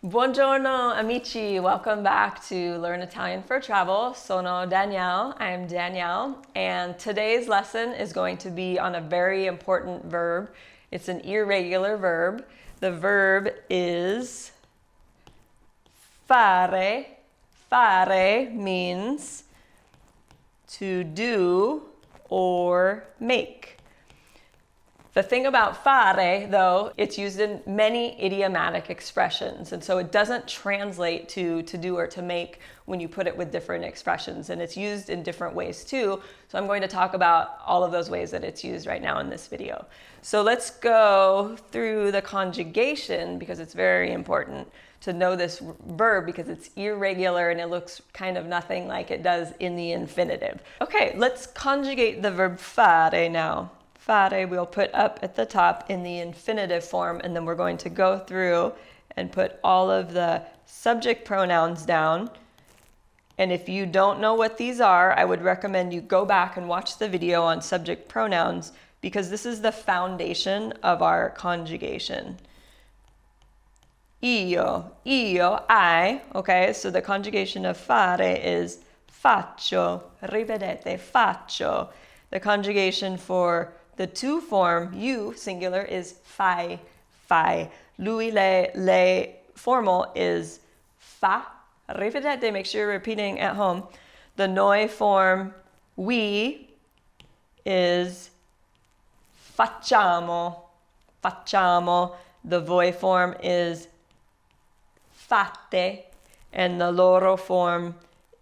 Buongiorno amici, welcome back to Learn Italian for Travel. Sono Danielle, I'm Danielle, and today's lesson is going to be on a very important verb. It's an irregular verb. The verb is fare. Fare means to do or make. The thing about fare, though, it's used in many idiomatic expressions, and so it doesn't translate to do or to make when you put it with different expressions, and it's used in different ways too. So I'm going to talk about all of those ways that it's used right now in this video. So let's go through the conjugation because it's very important to know this verb because it's irregular and it looks kind of nothing like it does in the infinitive. Okay, let's conjugate the verb fare now. Fare we'll put up at the top in the infinitive form, and then we're going to go through and put all of the subject pronouns down. And if you don't know what these are, I would recommend you go back and watch the video on subject pronouns because this is the foundation of our conjugation. Io, I, okay, so the conjugation of fare is faccio, ripetete, faccio. The conjugation for the to form, you, singular, is fai, fai. Lui, lei, formal is fa. Ripetete, make sure you're repeating at home. The noi form, we, is facciamo, facciamo. The voi form is fate, and the loro form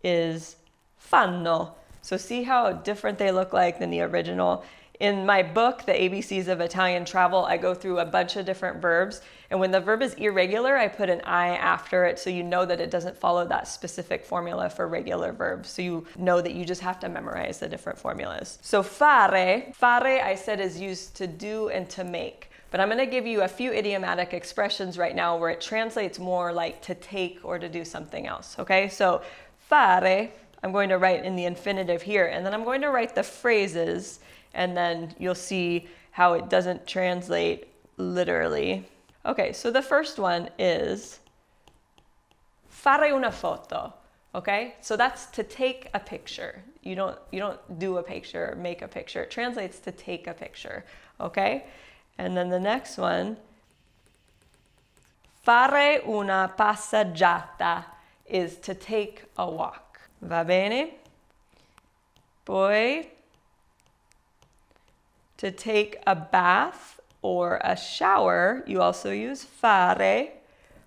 is fanno. So see how different they look like than the original. In my book, The ABCs of Italian Travel, I go through a bunch of different verbs. And when the verb is irregular, I put an I after it so you know that it doesn't follow that specific formula for regular verbs. So you know that you just have to memorize the different formulas. So fare I said is used to do and to make. But I'm going to give you a few idiomatic expressions right now where it translates more like to take or to do something else. Okay, so fare, I'm going to write in the infinitive here, and then I'm going to write the phrases, and then you'll see how it doesn't translate literally. Okay, so the first one is fare una foto. Okay, so that's to take a picture. You don't do a picture or make a picture. It translates to take a picture. Okay, and then the next one, fare una passeggiata, is to take a walk. Va bene? Poi, to take a bath or a shower, you also use fare.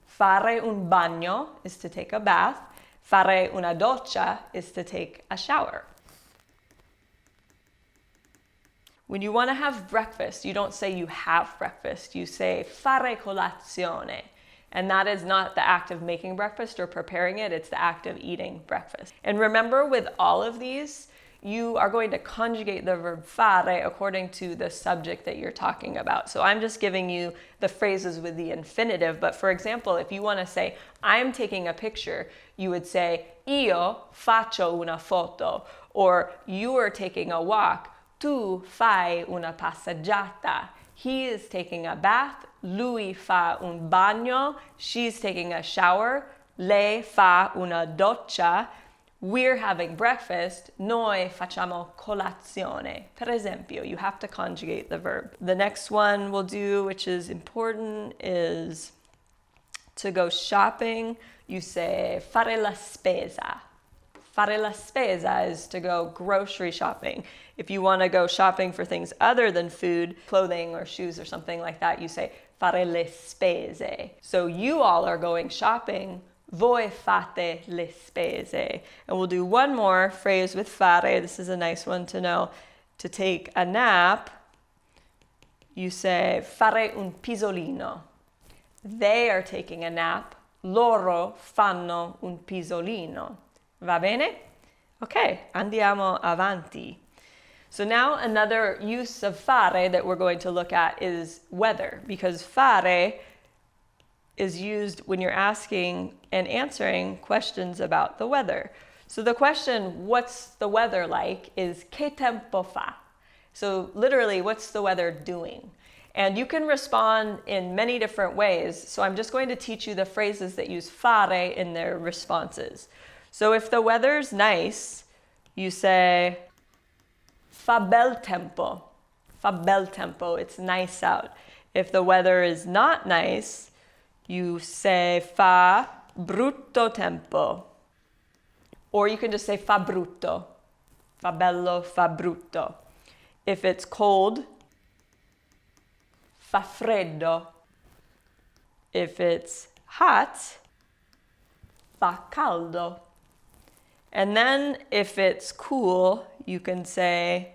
Fare un bagno is to take a bath. Fare una doccia is to take a shower. When you want to have breakfast, you don't say you have breakfast. You say fare colazione. And that is not the act of making breakfast or preparing it. It's the act of eating breakfast. And remember, with all of these, you are going to conjugate the verb fare according to the subject that you're talking about. So I'm just giving you the phrases with the infinitive. But for example, if you want to say, I'm taking a picture, you would say, io faccio una foto. Or you are taking a walk, tu fai una passeggiata. He is taking a bath, lui fa un bagno. She's taking a shower, lei fa una doccia. We're having breakfast, noi facciamo colazione. Per esempio, you have to conjugate the verb. The next one we'll do, which is important, is to go shopping. You say fare la spesa. Fare la spesa is to go grocery shopping. If you want to go shopping for things other than food, clothing or shoes or something like that, you say fare le spese. So you all are going shopping. Voi fate le spese. And we'll do one more phrase with fare. This is a nice one to know. To take a nap, you say fare un pisolino. They are taking a nap. Loro fanno un pisolino. Va bene? Okay, andiamo avanti. So now another use of fare that we're going to look at is weather, because fare is used when you're asking and answering questions about the weather. So the question, what's the weather like, is che tempo fa? So literally, what's the weather doing? And you can respond in many different ways. So I'm just going to teach you the phrases that use fare in their responses. So if the weather's nice, you say fa bel tempo. Fa bel tempo, it's nice out. If the weather is not nice, you say fa brutto tempo. Or you can just say fa brutto. Fa bello, fa brutto. If it's cold, fa freddo. If it's hot, fa caldo. And then if it's cool, you can say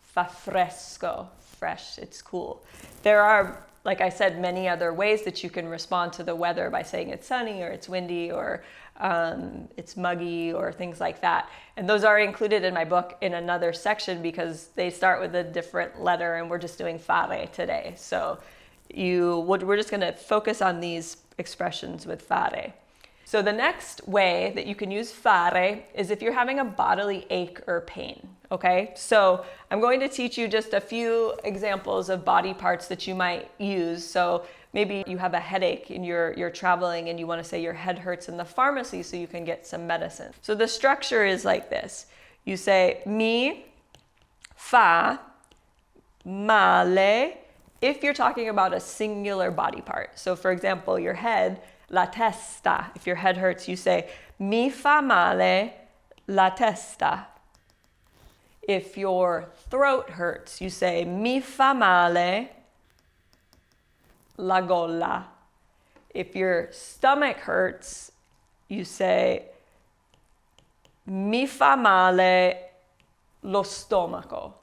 fa fresco. Fresh, it's cool. There are, like I said, many other ways that you can respond to the weather by saying it's sunny or it's windy or it's muggy or things like that. And those are included in my book in another section because they start with a different letter and we're just doing fare today. So we're just going to focus on these expressions with fare. So the next way that you can use fare is if you're having a bodily ache or pain, okay? So I'm going to teach you just a few examples of body parts that you might use. So maybe you have a headache and you're traveling and you want to say your head hurts in the pharmacy so you can get some medicine. So the structure is like this. You say mi fa male if you're talking about a singular body part. So for example, your head, la testa. If your head hurts, you say mi fa male la testa. If your throat hurts, you say mi fa male la gola. If your stomach hurts, you say mi fa male lo stomaco.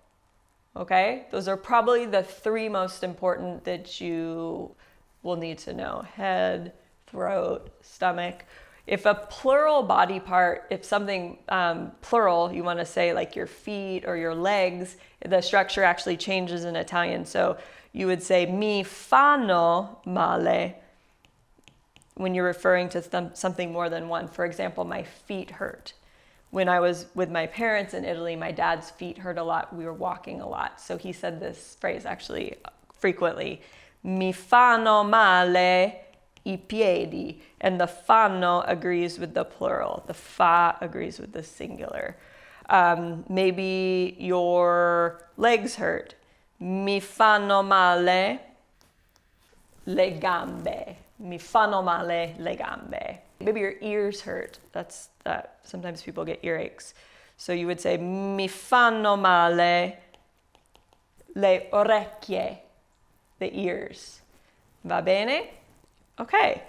Okay? Those are probably the three most important that you will need to know. Head, throat, stomach. If a plural body part, if something plural, you want to say like your feet or your legs, the structure actually changes in Italian. So you would say mi fanno male when you're referring to something more than one. For example, my feet hurt. When I was with my parents in Italy, my dad's feet hurt a lot. We were walking a lot. So he said this phrase actually frequently. Mi fanno male I piedi. And the fanno agrees with the plural. The fa agrees with the singular. Maybe your legs hurt. Mi fanno male le gambe. Mi fanno male le gambe. Maybe your ears hurt. That's sometimes people get earaches. So you would say mi fanno male le orecchie, the ears. Va bene? Okay.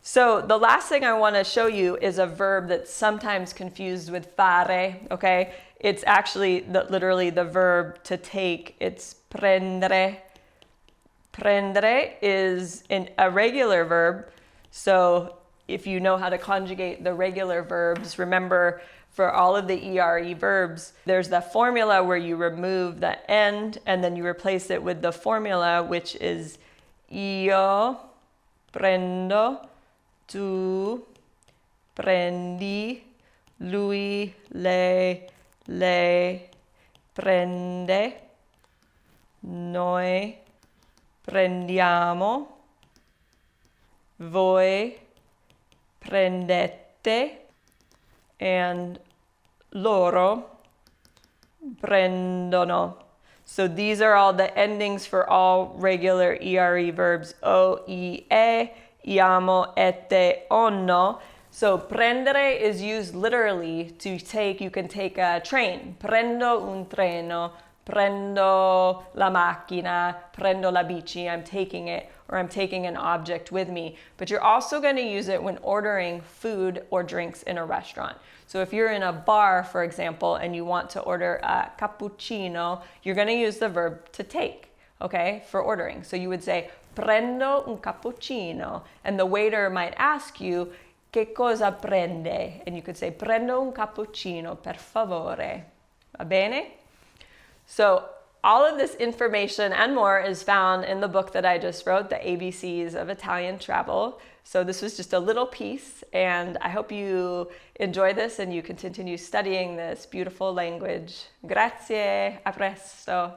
So the last thing I want to show you is a verb that's sometimes confused with fare, okay? It's actually literally the verb to take. It's prendere. Prendere is a regular verb. So if you know how to conjugate the regular verbs, remember for all of the ERE verbs, there's the formula where you remove the end and then you replace it with the formula, which is io prendo, tu prendi, lui, lei prende, noi prendiamo, voi prendete, and loro prendono. So these are all the endings for all regular ERE verbs. O, I, e, iamo, ete, onno. So prendere is used literally to take, you can take a train. Prendo un treno, prendo la macchina, prendo la bici, I'm taking it, or I'm taking an object with me. But you're also going to use it when ordering food or drinks in a restaurant. So if you're in a bar, for example, and you want to order a cappuccino, you're going to use the verb to take, okay, for ordering. So you would say, prendo un cappuccino. And the waiter might ask you, che cosa prende? And you could say, prendo un cappuccino, per favore. Va bene? So all of this information and more is found in the book that I just wrote, The ABCs of Italian Travel. So this was just a little piece, and I hope you enjoy this and you continue studying this beautiful language. Grazie, a presto.